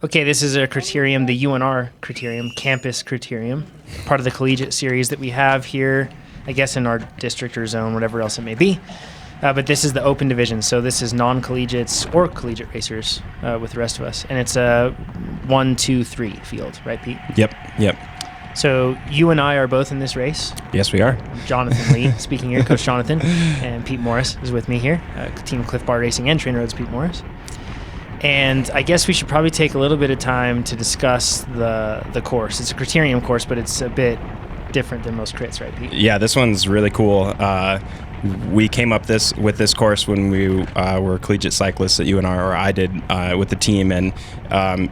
Okay, this is a criterium, the UNR criterium, campus criterium, part of the collegiate series that we have here, I guess in our district or zone, whatever else it may be. But this is the open division, so this is non-collegiates or collegiate racers with the rest of us. And it's a 1, 2, 3 field, right, Pete? Yep. So you and I are both in this race. Yes, we are. Jonathan Lee speaking here, Coach Jonathan, and Pete Morris is with me here, Team Cliff Bar Racing and TrainerRoad's Pete Morris. And I guess we should probably take a little bit of time to discuss the course. It's a criterium course, but it's a bit different than most crits, right, Pete? Yeah, this one's really cool. We came up with this course when we were collegiate cyclists at UNR, or I did with the team, and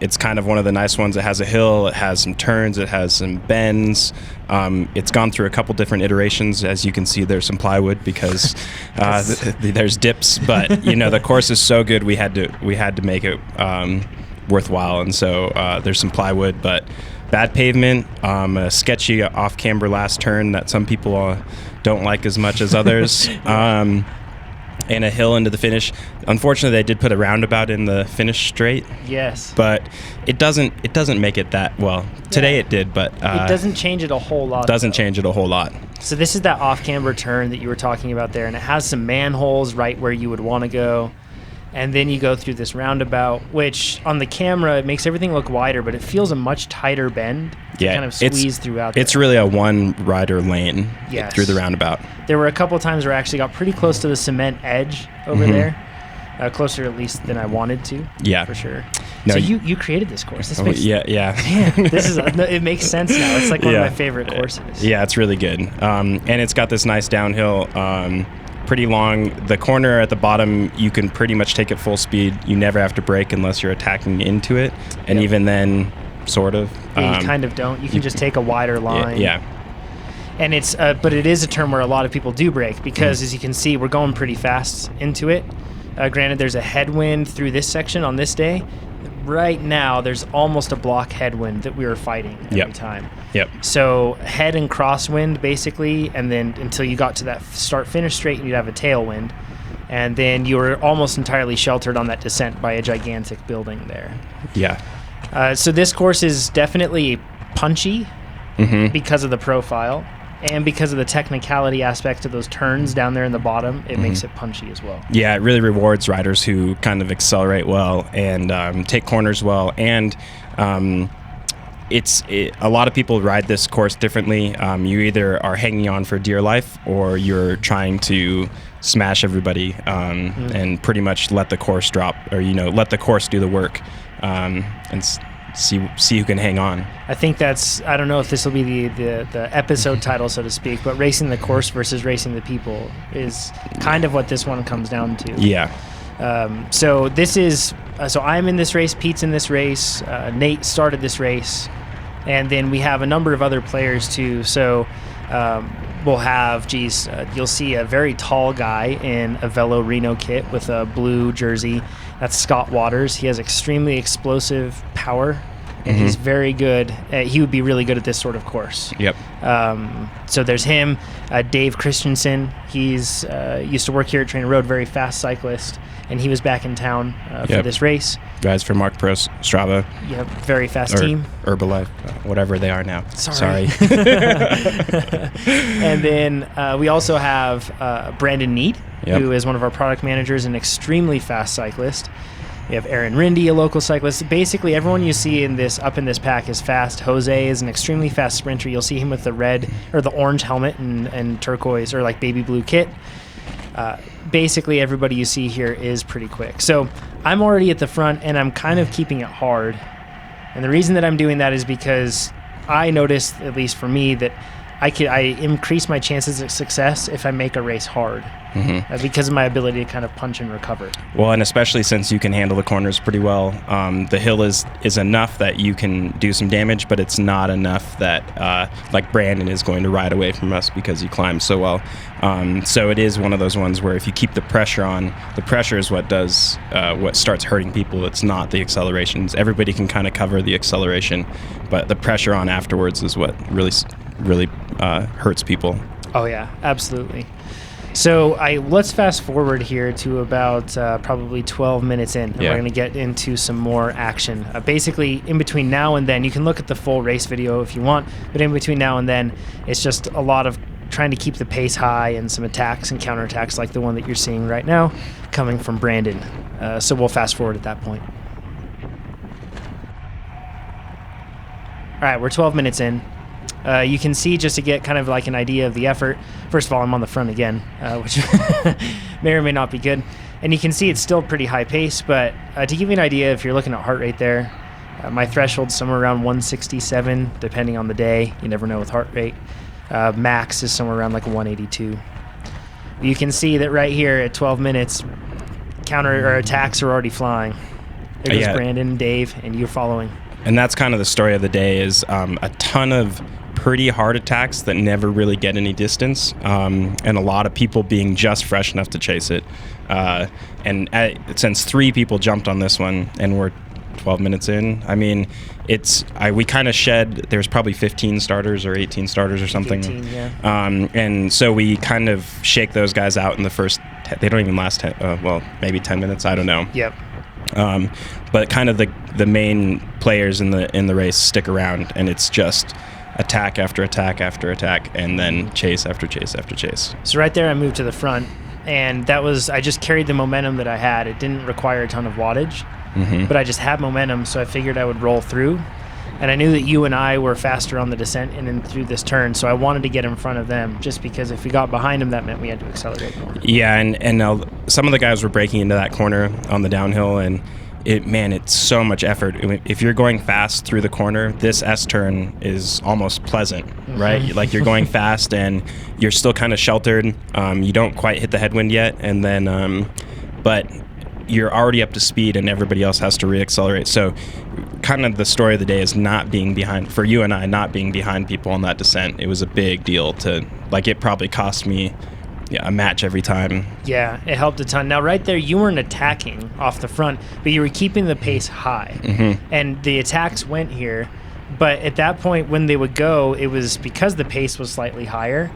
it's kind of one of the nice ones. It has a hill, it has some turns, it has some bends. It's gone through a couple different iterations. As you can see, there's some plywood because there's dips, but the course is so good we had to make it worthwhile, and so there's some plywood, but bad pavement, a sketchy off-camber last turn that some people don't like as much as others, and a hill into the finish. Unfortunately, they did put a roundabout in the finish straight. Yes. But it doesn't make it that well. Today it did, but it doesn't change it a whole lot. Change it a whole lot. So this is that off-camber turn that you were talking about there, and it has some manholes right where you would want to go. And then you go through this roundabout, which on the camera, it makes everything look wider, but it feels a much tighter bend to kind of squeeze throughout. It's really a one-rider lane through the roundabout. There were a couple of times where I actually got pretty close to the cement edge over there, closer at least than I wanted to. Yeah. For sure. No, so you created this course. This makes, yeah. Man, it makes sense now. It's like one of my favorite courses. Yeah, it's really good. And it's got this nice downhill. Pretty long. The corner at the bottom, you can pretty much take it full speed. You never have to brake unless you're attacking into it, and even then, sort of. Yeah, you kind of don't. You can just take a wider line. Yeah. And it's, but it is a turn where a lot of people do brake because, as you can see, we're going pretty fast into it. Granted, there's a headwind through this section on this day. Right now, there's almost a block headwind that we were fighting every time. Yep. So head and crosswind, basically, and then until you got to that start-finish straight, you'd have a tailwind. And then you were almost entirely sheltered on that descent by a gigantic building there. Yeah. So this course is definitely punchy because of the profile. And because of the technicality aspect of those turns down there in the bottom, it makes it punchy as well. Yeah, it really rewards riders who kind of accelerate well and take corners well. And a lot of people ride this course differently. You either are hanging on for dear life or you're trying to smash everybody and pretty much let the course drop, or let the course do the work and see who can hang on. I think I don't know if this will be the episode title, so to speak, but racing the course versus racing the people is kind of what this one comes down to. Yeah. So this is, so I'm in this race, Pete's in this race, Nate started this race, and then we have a number of other players too. So we'll have, you'll see a very tall guy in a Velo Reno kit with a blue jersey. That's Scott Waters. He has extremely explosive power, and he's very good. He would be really good at this sort of course. Yep. So there's him. Dave Christensen. He's used to work here at TrainerRoad, very fast cyclist, and he was back in town for this race. Guys from Mark Pro, Strava. Yep, very fast team. Herbalife, whatever they are now. Sorry. And then we also have Brandon Need, who is one of our product managers, an extremely fast cyclist. We have Aaron Rindy, a local cyclist. Basically, everyone you see up in this pack is fast. Jose is an extremely fast sprinter. You'll see him with the red or the orange helmet and turquoise or like baby blue kit. Basically, everybody you see here is pretty quick. So I'm already at the front, and I'm kind of keeping it hard. And the reason that I'm doing that is because I noticed, at least for me, that I increase my chances of success if I make a race hard. Because of my ability to kind of punch and recover. Well, and especially since you can handle the corners pretty well, the hill is enough that you can do some damage, but it's not enough that like Brandon is going to ride away from us because he climbs so well. So it is one of those ones where if you keep the pressure on, the pressure is what does what starts hurting people. It's not the accelerations. Everybody can kind of cover the acceleration, but the pressure on afterwards is what really hurts people. Oh yeah, absolutely. So let's fast forward here to about probably 12 minutes in, and we're going to get into some more action. Basically, in between now and then, you can look at the full race video if you want, but in between now and then, it's just a lot of trying to keep the pace high and some attacks and counterattacks like the one that you're seeing right now coming from Brandon. So we'll fast forward at that point. All right, we're 12 minutes in. You can see, just to get kind of like an idea of the effort, first of all, I'm on the front again, which may or may not be good. And you can see it's still pretty high pace, but to give you an idea, if you're looking at heart rate there, my threshold's somewhere around 167, depending on the day. You never know with heart rate. Max is somewhere around like 182. You can see that right here at 12 minutes, counter or attacks are already flying. There goes Brandon and Dave, and you're following. And that's kind of the story of the day, is a ton of pretty hard attacks that never really get any distance, and a lot of people being just fresh enough to chase it. Since 3 people jumped on this one and we're 12 minutes in, I mean, we kind of shed, there's probably 15 starters or 18 starters or something. 18, yeah. And so we kind of shake those guys out in the first, they don't even last, maybe 10 minutes, I don't know. Yep. But kind of the main players in the race stick around, and it's just attack after attack after attack, and then chase after chase after chase. So right there I moved to the front, and I just carried the momentum that I had. It didn't require a ton of wattage, but I just had momentum, so I figured I would roll through. And I knew that you and I were faster on the descent and then through this turn, so I wanted to get in front of them, just because if we got behind them, that meant we had to accelerate more. Yeah, and some of the guys were breaking into that corner on the downhill, and it's so much effort. If you're going fast through the corner, this S-turn is almost pleasant, right? Like, you're going fast and you're still kind of sheltered. You don't quite hit the headwind yet, and then, but you're already up to speed and everybody else has to reaccelerate. So kind of the story of the day is not being behind, for you and I, not being behind people on that descent. It was a big deal it probably cost me a match every time. Yeah, it helped a ton. Now, right there, you weren't attacking off the front, but you were keeping the pace high. And the attacks went here, but at that point, when they would go, it was because the pace was slightly higher.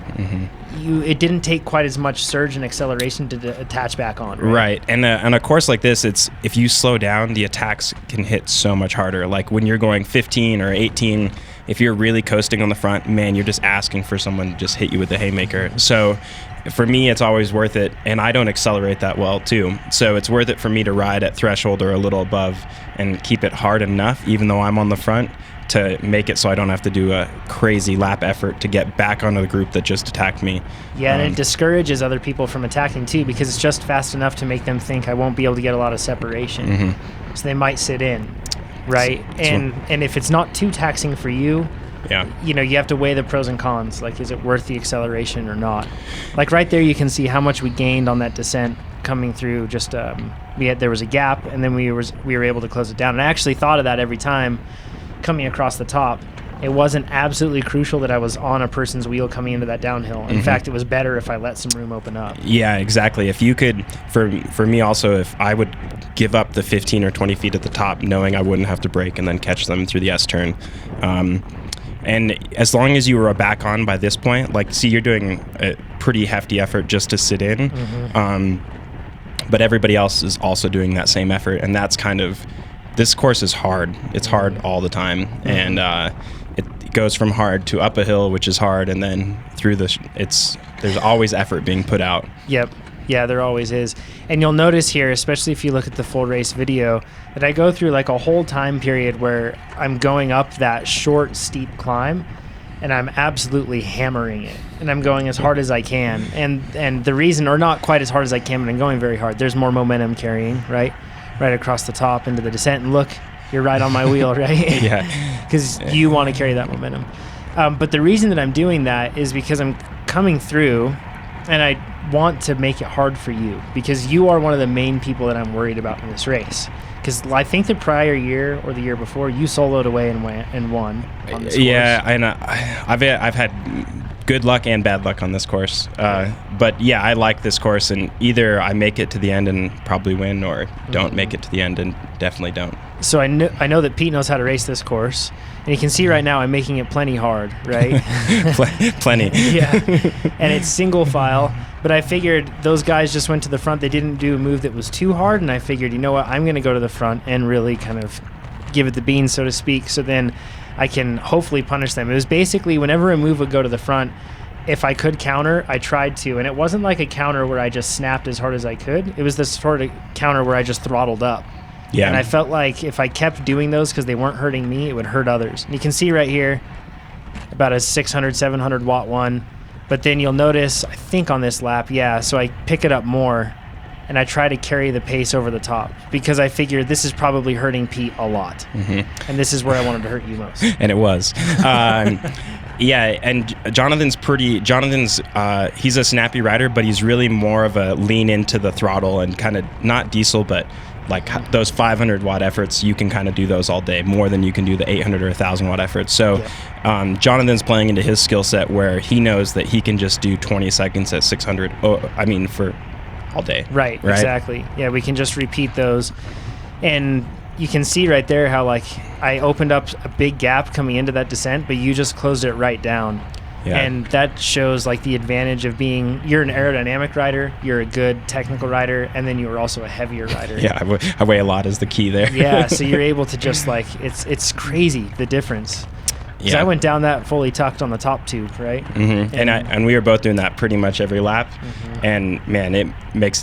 It didn't take quite as much surge and acceleration to attach back on. Right. And a course like this, if you slow down, the attacks can hit so much harder. Like when you're going 15 or 18, if you're really coasting on the front, man, you're just asking for someone to just hit you with the haymaker. So for me, it's always worth it, and I don't accelerate that well too. So it's worth it for me to ride at threshold or a little above and keep it hard enough, even though I'm on the front, to make it so I don't have to do a crazy lap effort to get back onto the group that just attacked me. Yeah, and it discourages other people from attacking too, because it's just fast enough to make them think I won't be able to get a lot of separation. So they might sit in, right? And if it's not too taxing for you, you have to weigh the pros and cons. Like, is it worth the acceleration or not? Like right there, you can see how much we gained on that descent coming through. Just there was a gap, and then we were able to close it down. And I actually thought of that every time coming across the top. It wasn't absolutely crucial that I was on a person's wheel coming into that downhill. In fact, it was better if I let some room open up. Yeah, exactly. If you could, for me also, if I would give up the 15 or 20 feet at the top, knowing I wouldn't have to brake and then catch them through the S-turn. And as long as you were back on by this point, you're doing a pretty hefty effort just to sit in. But everybody else is also doing that same effort, and that's kind of, this course is hard. It's hard all the time, and it goes from hard to up a hill, which is hard, and then through there's always effort being put out. Yep. Yeah, there always is. And you'll notice here, especially if you look at the full race video, that I go through like a whole time period where I'm going up that short, steep climb, and I'm absolutely hammering it. And I'm going as hard as I can. And the reason, or not quite as hard as I can, but I'm going very hard. There's more momentum carrying, right across the top into the descent. And look, you're right on my wheel, right? Yeah. Because you want to carry that momentum. But the reason that I'm doing that is because I'm coming through, and I want to make it hard for you, because you are one of the main people that I'm worried about in this race. Because I think the prior year or the year before, you soloed away and won on this course. Yeah, and I've had good luck and bad luck on this course. But yeah, I like this course, and either I make it to the end and probably win, or don't make it to the end and definitely don't. So I know that Pete knows how to race this course, and you can see right now I'm making it plenty hard, right? Plenty. Yeah, and it's single file. But I figured those guys just went to the front. They didn't do a move that was too hard, and I figured, you know what, I'm going to go to the front and really kind of give it the beans, so to speak, so then I can hopefully punish them. It was basically whenever a move would go to the front, if I could counter, I tried to. And it wasn't like a counter where I just snapped as hard as I could. It was this sort of counter where I just throttled up. Yeah. And I felt like if I kept doing those because they weren't hurting me, it would hurt others. And you can see right here about a 600, 700 watt one. But then you'll notice, I think on this lap, so I pick it up more. And I try to carry the pace over the top because I figured this is probably hurting Pete a lot. And this is where I wanted to hurt you most. And it was. Yeah, and Jonathan's he's a snappy rider, but he's really more of a lean into the throttle and kind of not diesel, but like those 500 watt efforts, you can kind of do those all day more than you can do the 800 or 1,000 watt efforts. So Jonathan's playing into his skill set where he knows that he can just do 20 seconds at 600. For all day. Right, exactly. Yeah, we can just repeat those. And you can see right there how like I opened up a big gap coming into that descent, but you just closed it right down. Yeah. And that shows like the advantage of you're an aerodynamic rider, you're a good technical rider, and then you were also a heavier rider. Yeah, I weigh a lot is the key there. Yeah, so you're able to just like, it's crazy, the difference. Because I went down that fully tucked on the top tube, right? And we were both doing that pretty much every lap. And man, it makes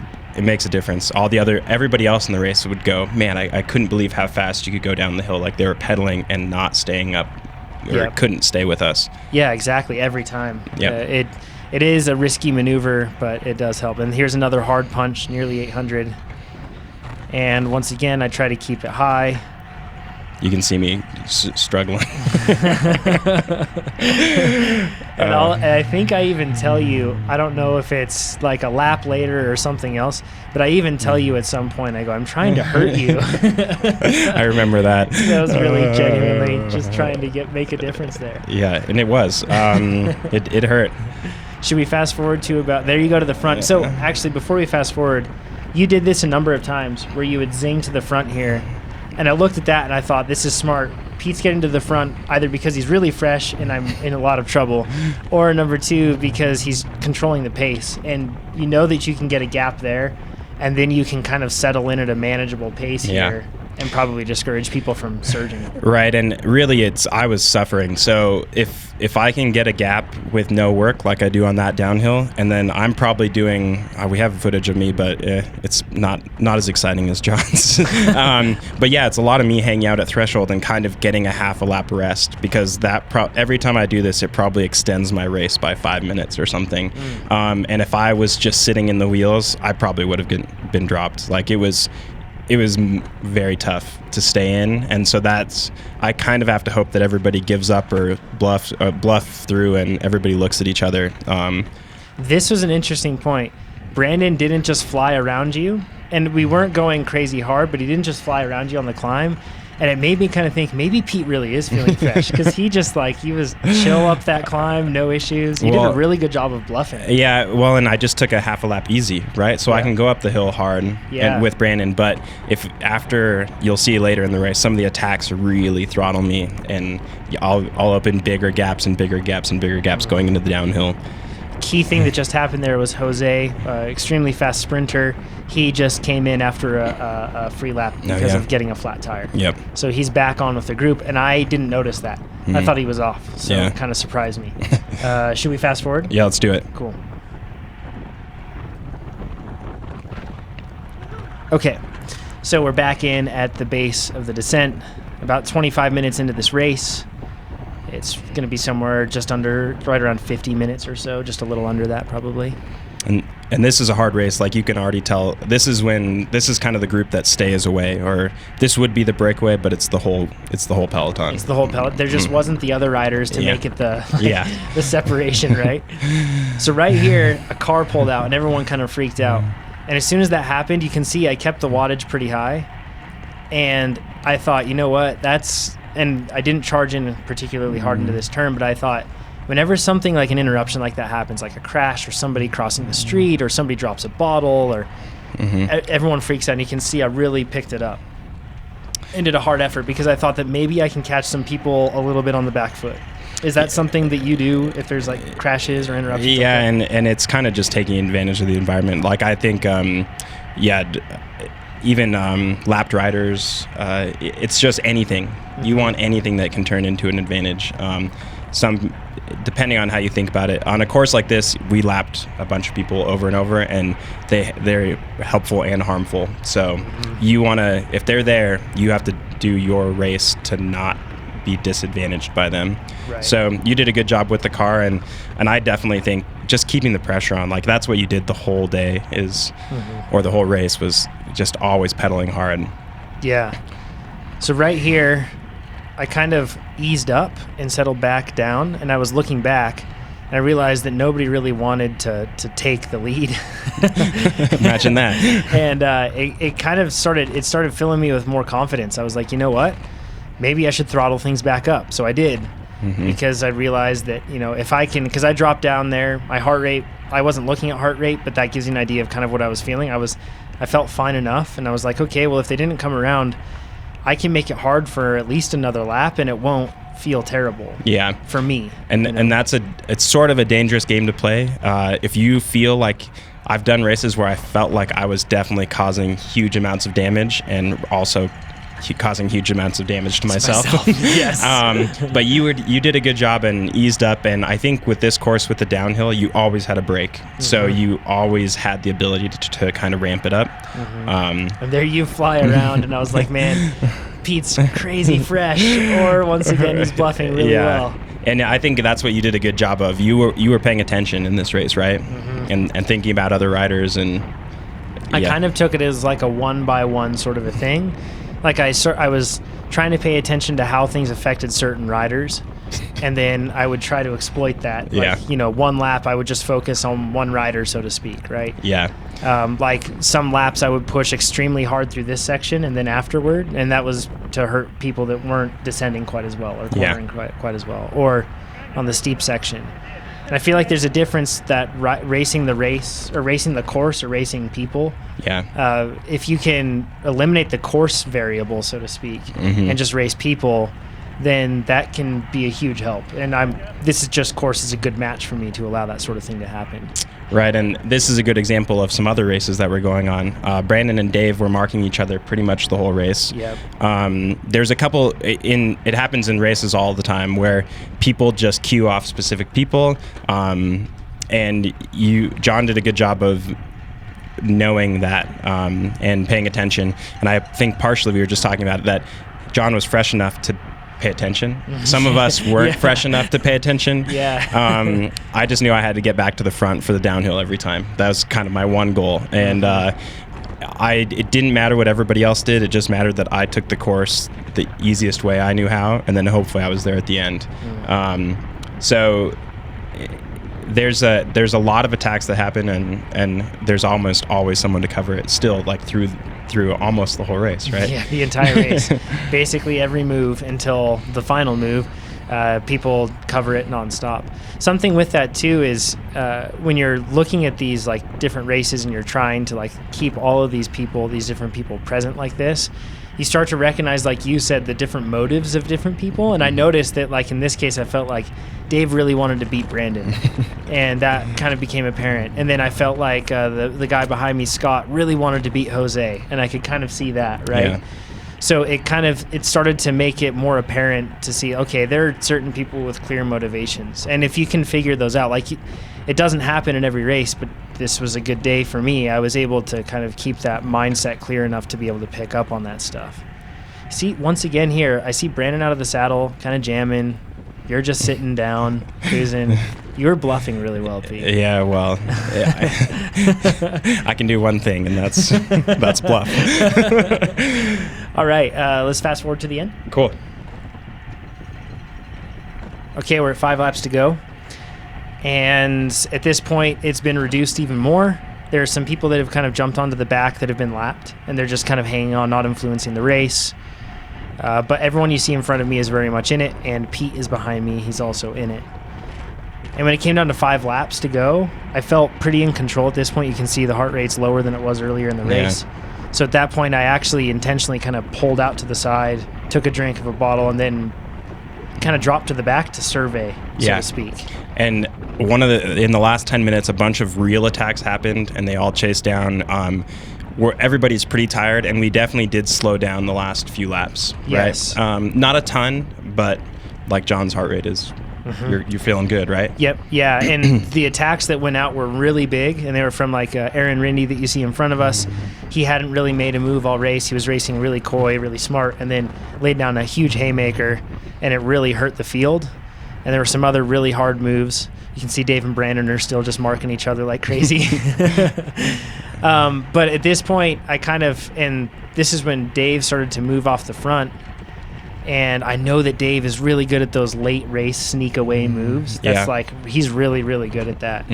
a difference. Everybody else in the race would go, man, I couldn't believe how fast you could go down the hill. Like they were pedaling and not staying up, or couldn't stay with us. Yeah, exactly. Every time. It is a risky maneuver, but it does help. And here's another hard punch, nearly 800. And once again, I try to keep it high. You can see me struggling. And I think I even tell you, I don't know if it's like a lap later or something else, but I even tell you at some point, I go, I'm trying to hurt you. I remember that. That was really genuinely just trying to make a difference there. Yeah, and it was. It hurt. Should we fast forward to there you go to the front. So actually, before we fast forward, you did this a number of times where you would zing to the front here. And I looked at that and I thought, this is smart. Pete's getting to the front either because he's really fresh and I'm in a lot of trouble, or number two, because he's controlling the pace. And you know that you can get a gap there, and then you can kind of settle in at a manageable pace here and probably discourage people from surging. Right, and really I was suffering. So if I can get a gap with no work like I do on that downhill, and then I'm probably doing, we have footage of me, but it's not as exciting as John's. But yeah, it's a lot of me hanging out at threshold and kind of getting a half a lap rest, because every time I do this, it probably extends my race by 5 minutes or something. And if I was just sitting in the wheels, I probably would have been dropped. Like it was very tough to stay in, and so I kind of have to hope that everybody gives up or bluff through, and everybody looks at each other. This was an interesting point. Brandon didn't just fly around you, and we weren't going crazy hard, but he didn't just fly around you on the climb. And it made me kind of think maybe Pete really is feeling fresh, because he was chill up that climb, no issues. He did a really good job of bluffing. Yeah, well, and I just took a half a lap easy, right? So I can go up the hill hard and with Brandon. But if after, you'll see later in the race, some of the attacks really throttle me, and I'll open bigger gaps and bigger gaps and bigger gaps going into the downhill. Key thing that just happened there was Jose, extremely fast sprinter. He just came in after a free lap because of getting a flat tire. Yep. So he's back on with the group, and I didn't notice that. I thought he was off, so it kind of surprised me. Should we fast forward? Yeah, let's do it. Cool. Okay, so we're back in at the base of the descent, about 25 minutes into this race. It's going to be somewhere right around 50 minutes or so, just a little under that probably. And this is a hard race. Like you can already tell, this is kind of the group that stays away, or this would be the breakaway, but it's the whole peloton. It's the whole peloton. There just wasn't the other riders to make it the separation, right? So right here, a car pulled out and everyone kind of freaked out. And as soon as that happened, you can see I kept the wattage pretty high. And I thought, you know what, and I didn't charge in particularly hard into this turn, but I thought whenever something like an interruption like that happens, like a crash or somebody crossing the street or somebody drops a bottle or everyone freaks out, and you can see I really picked it up and did a hard effort because I thought that maybe I can catch some people a little bit on the back foot. Is that something that you do if there's like crashes or interruptions? Yeah, and it's kind of just taking advantage of the environment. Like I think, even lapped riders, it's just anything. You want anything that can turn into an advantage. Depending on how you think about it. On a course like this, we lapped a bunch of people over and over, and they're helpful and harmful. So you want to, if they're there, you have to do your race to not be disadvantaged by them. Right. So you did a good job with the car, and I definitely think just keeping the pressure on, like that's what you did the whole day or the whole race was just always pedaling hard. Yeah. So right here, I kind of eased up and settled back down, and I was looking back, and I realized that nobody really wanted to take the lead. Imagine that. And it kind of started filling me with more confidence. I was like, you know what? Maybe I should throttle things back up. So I did, because I realized that, if I can, because I dropped down there, my heart rate, I wasn't looking at heart rate, but that gives you an idea of kind of what I was feeling. I felt fine enough, and I was like, okay, well, if they didn't come around, I can make it hard for at least another lap, and it won't feel terrible. Yeah, for me. And it's sort of a dangerous game to play. If you feel like, I've done races where I felt like I was definitely causing huge amounts of damage and also causing huge amounts of damage to myself. Yes. But you did a good job and eased up, and I think with this course with the downhill, you always had a break, so you always had the ability to kind of ramp it up. And there you fly around, and I was like, man, Pete's crazy fresh, or once again he's bluffing really well. And I think that's what you did a good job of. You were paying attention in this race, right? And thinking about other riders, and I kind of took it as like a one-by-one sort of a thing. Like I was trying to pay attention to how things affected certain riders, and then I would try to exploit that. Like, one lap I would just focus on one rider, so to speak, right? Yeah. Like some laps I would push extremely hard through this section and then afterward, and that was to hurt people that weren't descending quite as well or cornering quite as well, or on the steep section. And I feel like there's a difference that racing the race or racing the course or racing people. Yeah. If you can eliminate the course variable, so to speak, and just race people, then that can be a huge help. And this is just course is a good match for me to allow that sort of thing to happen. Right, and this is a good example of some other races that were going on. Brandon and Dave were marking each other pretty much the whole race. Yep. There's a couple, it happens in races all the time where people just cue off specific people, and John did a good job of knowing that and paying attention. And I think partially we were just talking about that John was fresh enough to pay attention. Some of us weren't fresh enough to pay attention. I just knew I had to get back to the front for the downhill every time. That was kind of my one goal. And it didn't matter what everybody else did. It just mattered that I took the course the easiest way I knew how, and then hopefully I was there at the end. So there's a lot of attacks that happen, and there's almost always someone to cover it still, like through almost the whole race, right? Yeah, the entire race. Basically every move until the final move, people cover it nonstop. Something with that too is when you're looking at these like different races and you're trying to like keep all of these different people present like this, you start to recognize, like you said, the different motives of different people. And I noticed that, like in this case, I felt like Dave really wanted to beat Brandon, and that kind of became apparent. And then I felt like the guy behind me, Scott, really wanted to beat Jose, and I could kind of see that, right? Yeah. So it started to make it more apparent to see, okay, there are certain people with clear motivations, and if you can figure those out, like it doesn't happen in every race, but this was a good day for me. I was able to kind of keep that mindset clear enough to be able to pick up on that stuff. See, once again here, I see Brandon out of the saddle, kind of jamming. You're just sitting down, cruising. You were bluffing really well, Pete. Yeah, well, I can do one thing, and that's bluff. All right, let's fast forward to the end. Cool. Okay, we're at 5 laps to go. And at this point, it's been reduced even more. There are some people that have kind of jumped onto the back that have been lapped, and they're just kind of hanging on, not influencing the race. But everyone you see in front of me is very much in it, and Pete is behind me. He's also in it. And when it came down to 5 laps to go, I felt pretty in control at this point. You can see the heart rate's lower than it was earlier in the race. So at that point, I actually intentionally kind of pulled out to the side, took a drink of a bottle, and then kind of dropped to the back to survey, so to speak. And in the last 10 minutes, a bunch of real attacks happened, and they all chased down. Where everybody's pretty tired, and we definitely did slow down the last few laps. Yes. Right? Not a ton, but like John's heart rate is. You're feeling good, right? Yep. Yeah. And the attacks that went out were really big, and they were from like Aaron Rindy that you see in front of us. He hadn't really made a move all race. He was racing really coy, really smart, and then laid down a huge haymaker, and it really hurt the field. And there were some other really hard moves. You can see Dave and Brandon are still just marking each other like crazy. But at this point, and this is when Dave started to move off the front. And I know that Dave is really good at those late race sneak away moves. That's he's really, really good at that.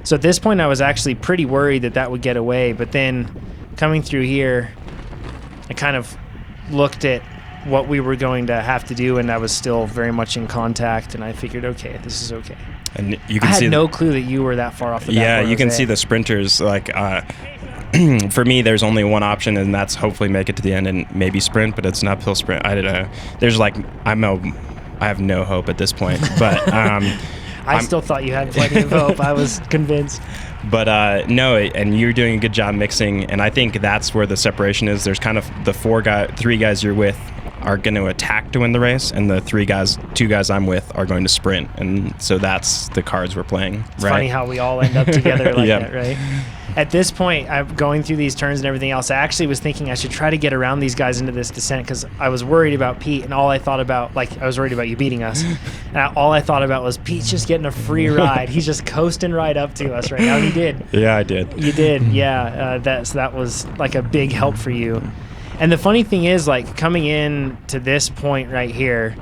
So at this point, I was actually pretty worried that would get away. But then coming through here, I kind of looked at what we were going to have to do, and I was still very much in contact. And I figured, okay, this is okay. And you can I had no clue that you were that far off the back. Yeah, you can see the sprinters like. For me, there's only one option, and that's hopefully make it to the end and maybe sprint, but it's an uphill sprint. I don't know. There's I have no hope at this point, but I still thought you had plenty of hope. I was convinced. But no, and you're doing a good job mixing, and I think that's where the separation is. There's kind of the 3 guys you're with are going to attack to win the race, and the 2 guys I'm with are going to sprint, and so that's the cards we're playing. It's funny how we all end up together like Yeah. that, right? At this point, I'm going through these turns and everything else. I actually was thinking I should try to get around these guys into this descent because I was worried about Pete, and all I thought about, I was worried about you beating us. And all I thought about was Pete's just getting a free ride. He's just coasting right up to us right now, and he did. Yeah, I did. You did, yeah. That was like a big help for you. And the funny thing is, coming in to this point right here,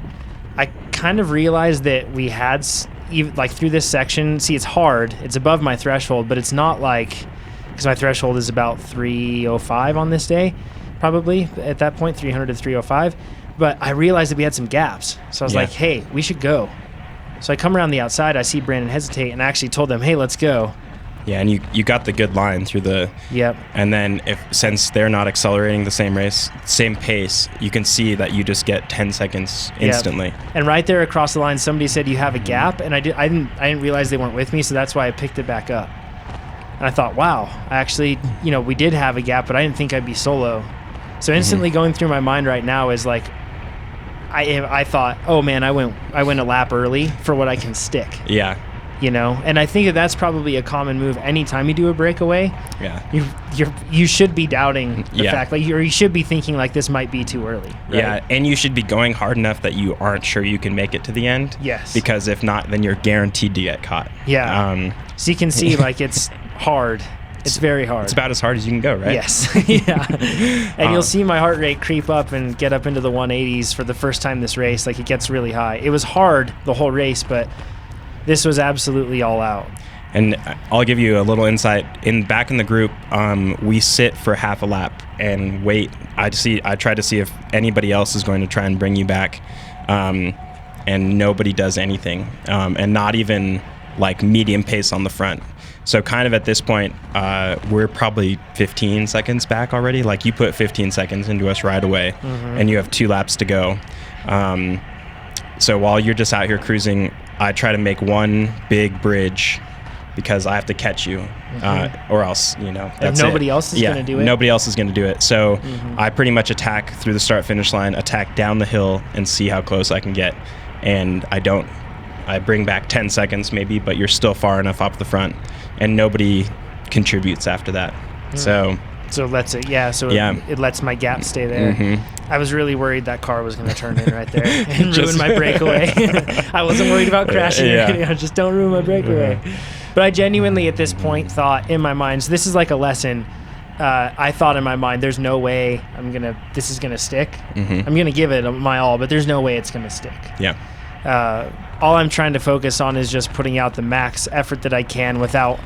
I kind of realized that we had, through this section, see, it's hard. It's above my threshold, but it's not because my threshold is about 305 on this day, probably at that point, 300 to 305. But I realized that we had some gaps. So I was like, hey, we should go. So I come around the outside, I see Brandon hesitate, and I actually told them, hey, let's go. Yeah, and you got the good line through the... Yep. And then since they're not accelerating the same pace, you can see that you just get 10 seconds instantly. Yep. And right there across the line, somebody said you have a gap, and I didn't realize they weren't with me, so that's why I picked it back up. And I thought, wow, actually, we did have a gap, but I didn't think I'd be solo. So instantly going through my mind right now is I thought, oh man, I went a lap early for what I can stick. Yeah. And I think that's probably a common move. Anytime you do a breakaway, you should be doubting the fact, or you should be thinking this might be too early. Right? Yeah, and you should be going hard enough that you aren't sure you can make it to the end. Yes. Because if not, then you're guaranteed to get caught. Yeah. So you can see it's hard. It's very hard. It's about as hard as you can go, right? Yes. Yeah. And you'll see my heart rate creep up and get up into the 180s for the first time this race. It gets really high. It was hard the whole race, but this was absolutely all out. And I'll give you a little insight. Back in the group, we sit for half a lap and wait. I try to see if anybody else is going to try and bring you back, and nobody does anything, and not even medium pace on the front. So kind of at this point, we're probably 15 seconds back already. You put 15 seconds into us right away, and you have 2 laps to go. So while you're just out here cruising, I try to make one big bridge because I have to catch you, or else, that's nobody else is going to do it. Nobody else is going to do it. So I pretty much attack through the start-finish line, attack down the hill, and see how close I can get. And I bring back 10 seconds maybe, but you're still far enough up the front, and nobody contributes after that. So it lets it, it lets my gap stay there. I was really worried that car was going to turn in right there and ruin my breakaway. I wasn't worried about crashing or anything. Just don't ruin my breakaway. But I genuinely, at this point, thought in my mind, so this is like a lesson. I thought in my mind, there's no way this is going to stick. I'm going to give it my all, but there's no way it's going to stick. Yeah. All I'm trying to focus on is just putting out the max effort that I can without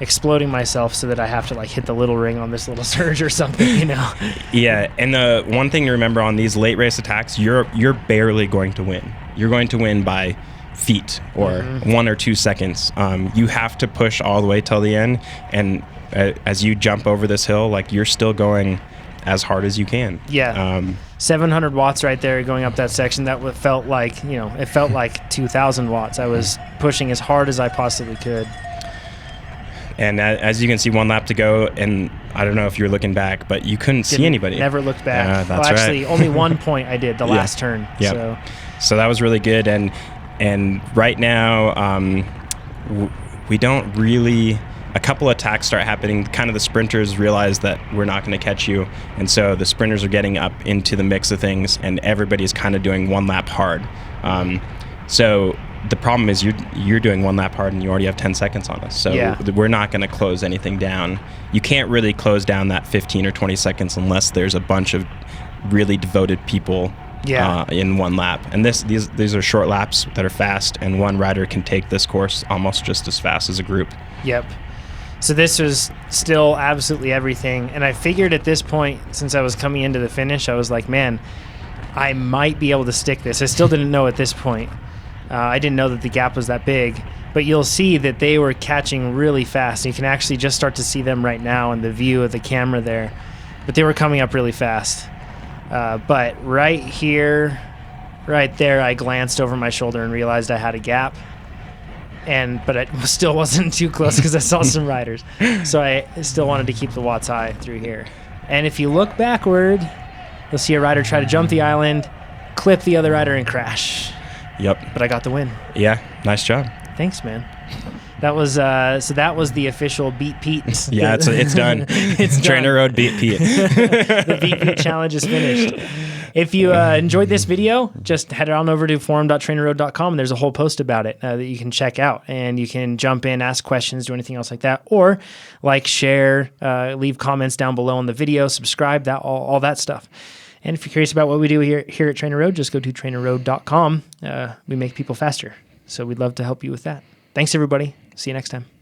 exploding myself so that I have to hit the little ring on this little surge or something, Yeah, and the one thing to remember on these late race attacks, you're barely going to win. You're going to win by feet or 1 or 2 seconds. You have to push all the way till the end, and as you jump over this hill, like, you're still going as hard as you can. 700 watts right there going up that section. That felt like, it felt like 2,000 watts. I was pushing as hard as I possibly could. And as you can see, 1 lap to go, and I don't know if you're looking back, but you couldn't see anybody. Never looked back. That's actually, right. only one point I did, the last turn. Yep. So that was really good. And right now, we don't really... A couple attacks start happening. Kind of the sprinters realize that we're not going to catch you, and so the sprinters are getting up into the mix of things, and everybody's kind of doing 1 lap hard. So the problem is you're doing 1 lap hard, and you already have 10 seconds on us. So we're not going to close anything down. You can't really close down that 15 or 20 seconds unless there's a bunch of really devoted people in 1 lap. And these are short laps that are fast, and one rider can take this course almost just as fast as a group. Yep. So this was still absolutely everything. And I figured at this point, since I was coming into the finish, I was like, man, I might be able to stick this. I still didn't know at this point. I didn't know that the gap was that big. But you'll see that they were catching really fast. You can actually just start to see them right now in the view of the camera there. But they were coming up really fast. But right here, right there, I glanced over my shoulder and realized I had a gap. But it still wasn't too close because I saw some riders. So I still wanted to keep the watts high through here. And if you look backward, you'll see a rider try to jump the island, clip the other rider, and crash. Yep. But I got the win. Yeah, nice job. Thanks, man. That was that was the official Beat Pete. Yeah, it's done. It's done. TrainerRoad Beat Pete. The Beat Pete challenge is finished. If you enjoyed this video, just head on over to forum.trainerroad.com, and there's a whole post about it that you can check out. And you can jump in, ask questions, do anything else like that. Or like, share, leave comments down below on the video, subscribe, all that stuff. And if you're curious about what we do here at TrainerRoad, just go to trainerroad.com. We make people faster. So we'd love to help you with that. Thanks, everybody. See you next time.